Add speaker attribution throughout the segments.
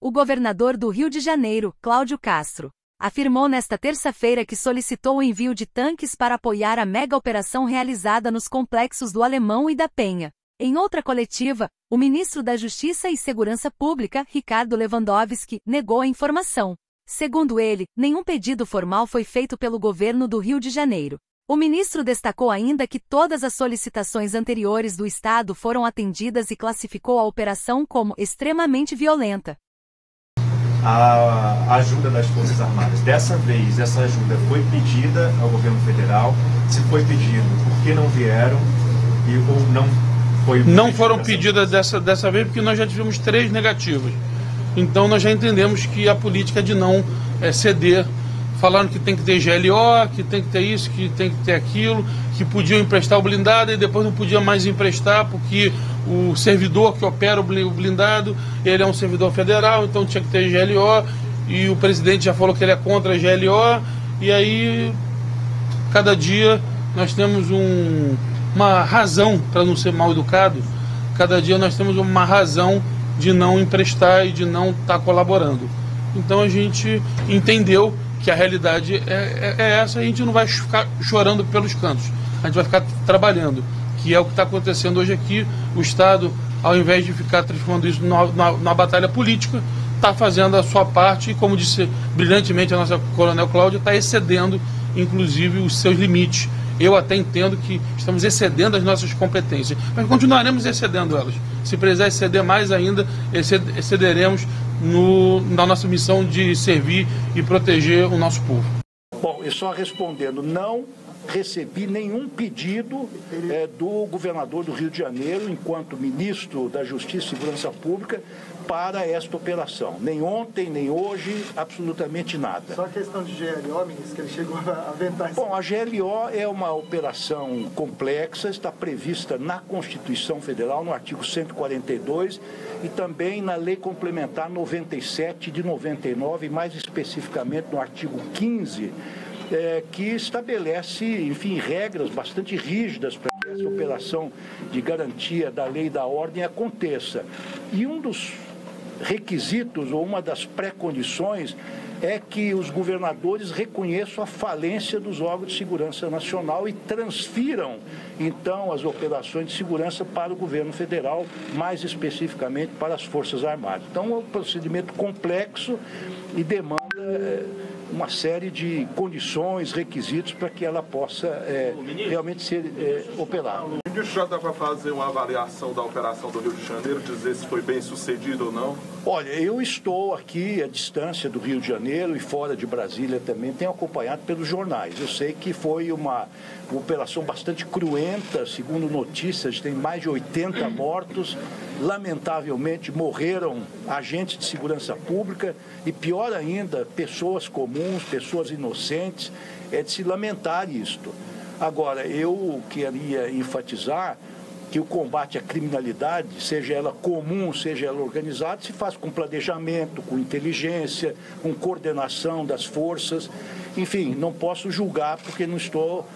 Speaker 1: O governador do Rio de Janeiro, Cláudio Castro, afirmou nesta terça-feira que solicitou o envio de tanques para apoiar a mega operação realizada nos complexos do Alemão e da Penha. Em outra coletiva, o ministro da Justiça e Segurança Pública, Ricardo Lewandowski, negou a informação. Segundo ele, nenhum pedido formal foi feito pelo governo do Rio de Janeiro. O ministro destacou ainda que todas as solicitações anteriores do Estado foram atendidas e classificou a operação como extremamente violenta.
Speaker 2: A ajuda das Forças Armadas. Dessa vez, essa ajuda foi pedida ao governo federal. Se foi pedido, por que não vieram ou não foi...
Speaker 3: Não foram pedidas dessa vez porque nós já tivemos 3 negativas. Então nós já entendemos que a política é de não ceder. Falaram que tem que ter GLO, que tem que ter isso, que tem que ter aquilo, que podiam emprestar o blindado e depois não podia mais emprestar porque o servidor que opera o blindado, ele é um servidor federal, então tinha que ter GLO, e o presidente já falou que ele é contra a GLO, e aí cada dia nós temos uma razão, para não ser mal educado, cada dia nós temos uma razão de não emprestar e de não estar colaborando. Então a gente entendeu que a realidade é essa, a gente não vai ficar chorando pelos cantos, a gente vai ficar trabalhando, que é o que está acontecendo hoje aqui. O Estado, ao invés de ficar transformando isso numa batalha política, está fazendo a sua parte e, como disse brilhantemente a nossa Coronel Cláudia, está excedendo, inclusive, os seus limites. Eu até entendo que estamos excedendo as nossas competências, mas continuaremos excedendo elas. Se precisar exceder mais ainda, excederemos na nossa missão de servir e proteger o nosso povo.
Speaker 4: Bom, e só respondendo, não recebi nenhum pedido do governador do Rio de Janeiro, enquanto ministro da Justiça e Segurança Pública, para esta operação. Nem ontem, nem hoje, absolutamente nada.
Speaker 5: Só a questão de GLO, ministro, que ele chegou a aventar.
Speaker 4: Bom, a GLO é uma operação complexa, está prevista na Constituição Federal, no artigo 142, e também na Lei Complementar 97 de 99, mais especificamente no artigo 15, que estabelece, enfim, regras bastante rígidas para que essa operação de garantia da lei e da ordem aconteça. E um dos requisitos, ou uma das pré-condições, é que os governadores reconheçam a falência dos órgãos de segurança nacional e transfiram, então, as operações de segurança para o governo federal, mais especificamente para as Forças Armadas. Então, é um procedimento complexo e demanda uma série de condições, requisitos para que ela possa realmente ser operada.
Speaker 6: O ministro já dá para fazer uma avaliação da operação do Rio de Janeiro, dizer se foi bem sucedido ou não?
Speaker 4: Olha, eu estou aqui à distância do Rio de Janeiro e fora de Brasília também, tenho acompanhado pelos jornais. Eu sei que foi uma operação bastante cruenta, segundo notícias, tem mais de 80 mortos. Lamentavelmente morreram agentes de segurança pública e, pior ainda, pessoas comuns, pessoas inocentes. É de se lamentar isto. Agora, eu queria enfatizar que o combate à criminalidade, seja ela comum, seja ela organizada, se faz com planejamento, com inteligência, com coordenação das forças. Enfim, não posso julgar porque não estou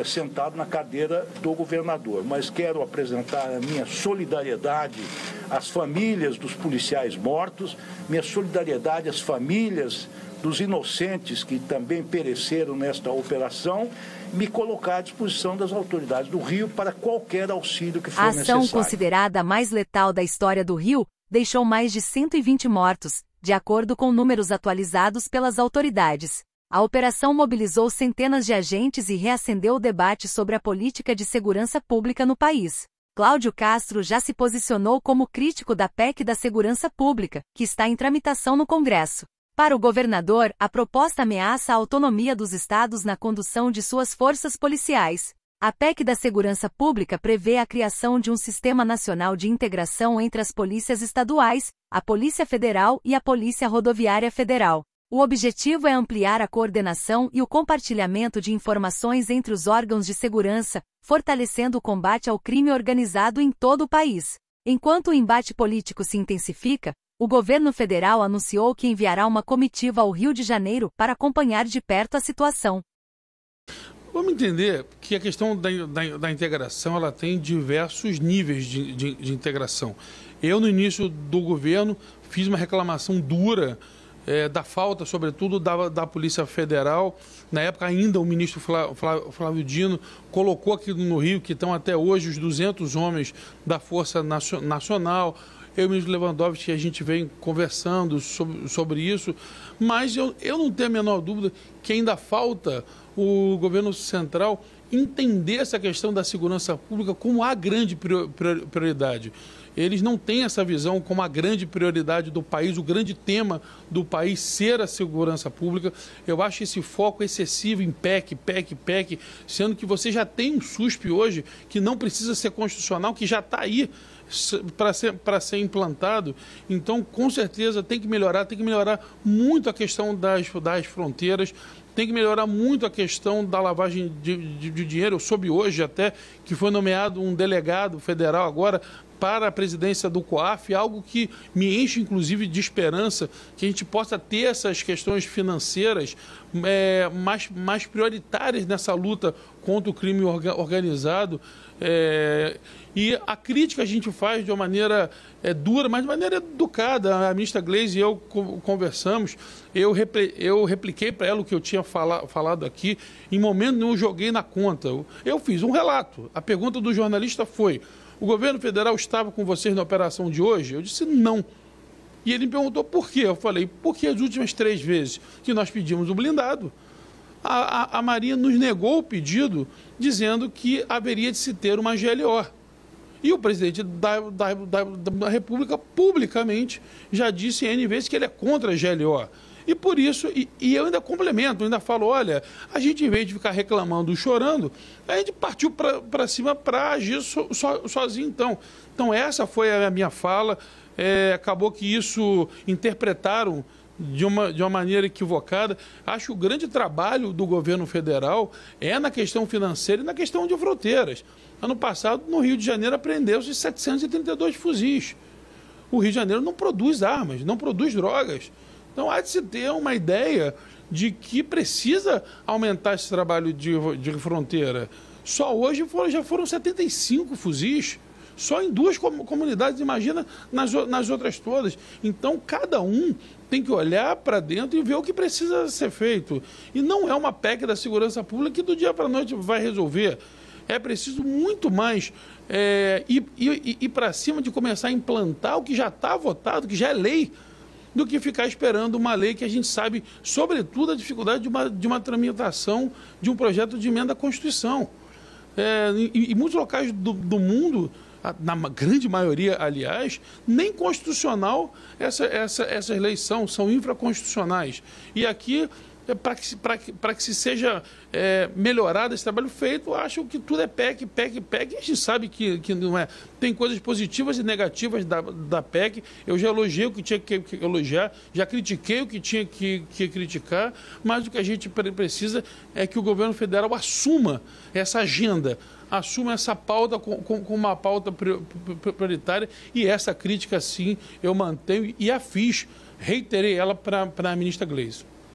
Speaker 4: sentado na cadeira do governador, mas quero apresentar a minha solidariedade às famílias dos policiais mortos, minha solidariedade às famílias dos inocentes que também pereceram nesta operação, me colocar à disposição das autoridades do Rio para qualquer auxílio que for necessário.
Speaker 1: A ação, considerada a mais letal da história do Rio, deixou mais de 120 mortos, de acordo com números atualizados pelas autoridades. A operação mobilizou centenas de agentes e reacendeu o debate sobre a política de segurança pública no país. Cláudio Castro já se posicionou como crítico da PEC da Segurança Pública, que está em tramitação no Congresso. Para o governador, a proposta ameaça a autonomia dos estados na condução de suas forças policiais. A PEC da Segurança Pública prevê a criação de um Sistema Nacional de Integração entre as polícias estaduais, a Polícia Federal e a Polícia Rodoviária Federal. O objetivo é ampliar a coordenação e o compartilhamento de informações entre os órgãos de segurança, fortalecendo o combate ao crime organizado em todo o país. Enquanto o embate político se intensifica, o governo federal anunciou que enviará uma comitiva ao Rio de Janeiro para acompanhar de perto a situação.
Speaker 3: Vamos entender que a questão da integração ela tem diversos níveis de integração. Eu, no início do governo, fiz uma reclamação dura da falta, sobretudo, da Polícia Federal. Na época, ainda o ministro Flávio Dino colocou aqui no Rio que estão até hoje os 200 homens da Força Nacional. Eu e o ministro Lewandowski, a gente vem conversando sobre isso, mas eu não tenho a menor dúvida que ainda falta o governo central entender essa questão da segurança pública como a grande prioridade. Eles não têm essa visão como a grande prioridade do país, o grande tema do país ser a segurança pública. Eu acho esse foco excessivo em PEC, sendo que você já tem um SUSP hoje que não precisa ser constitucional, que já está aí para ser implantado. Então, com certeza, tem que melhorar muito a questão das fronteiras, tem que melhorar muito a questão da lavagem de dinheiro. Eu soube hoje até que foi nomeado um delegado federal agora para a presidência do COAF, algo que me enche, inclusive, de esperança, que a gente possa ter essas questões financeiras mais prioritárias nessa luta contra o crime organizado. E a crítica a gente faz de uma maneira dura, mas de maneira educada. A ministra Gleisi e eu conversamos, eu repliquei para ela o que eu tinha falado aqui, em momento nenhum joguei na conta. Eu fiz um relato. A pergunta do jornalista foi: o governo federal estava com vocês na operação de hoje? Eu disse não. E ele me perguntou por quê. Eu falei, porque as últimas 3 vezes que nós pedimos o blindado, a Marinha nos negou o pedido, dizendo que haveria de se ter uma GLO. E o presidente da República, publicamente, já disse N vezes que ele é contra a GLO. E por isso, e eu ainda complemento, ainda falo, olha, a gente, em vez de ficar reclamando e chorando, a gente partiu para cima para agir sozinho, então. Então, essa foi a minha fala. Acabou que isso interpretaram de uma maneira equivocada. Acho que o grande trabalho do governo federal é na questão financeira e na questão de fronteiras. Ano passado, no Rio de Janeiro, apreendeu-se 732 fuzis. O Rio de Janeiro não produz armas, não produz drogas. Então, há de se ter uma ideia de que precisa aumentar esse trabalho de fronteira. Só hoje já foram 75 fuzis, só em 2 comunidades, imagina nas outras todas. Então, cada um tem que olhar para dentro e ver o que precisa ser feito. E não é uma PEC da segurança pública que do dia para a noite vai resolver. É preciso muito mais ir para cima de começar a implantar o que já está votado, que já é lei, do que ficar esperando uma lei que a gente sabe, sobretudo, a dificuldade de uma tramitação de um projeto de emenda à Constituição. Em muitos locais do mundo, na grande maioria, aliás, nem constitucional essas leis são infraconstitucionais. E aqui, para que se seja melhorado esse trabalho feito, acho que tudo é PEC, e a gente sabe que não é. Tem coisas positivas e negativas da PEC. Eu já elogiei o que tinha que elogiar, já critiquei o que tinha que criticar, mas o que a gente precisa é que o governo federal assuma essa agenda, assuma essa pauta com uma pauta prioritária, e essa crítica, sim, eu mantenho e a fiz, reiterei ela para a ministra Gleisi.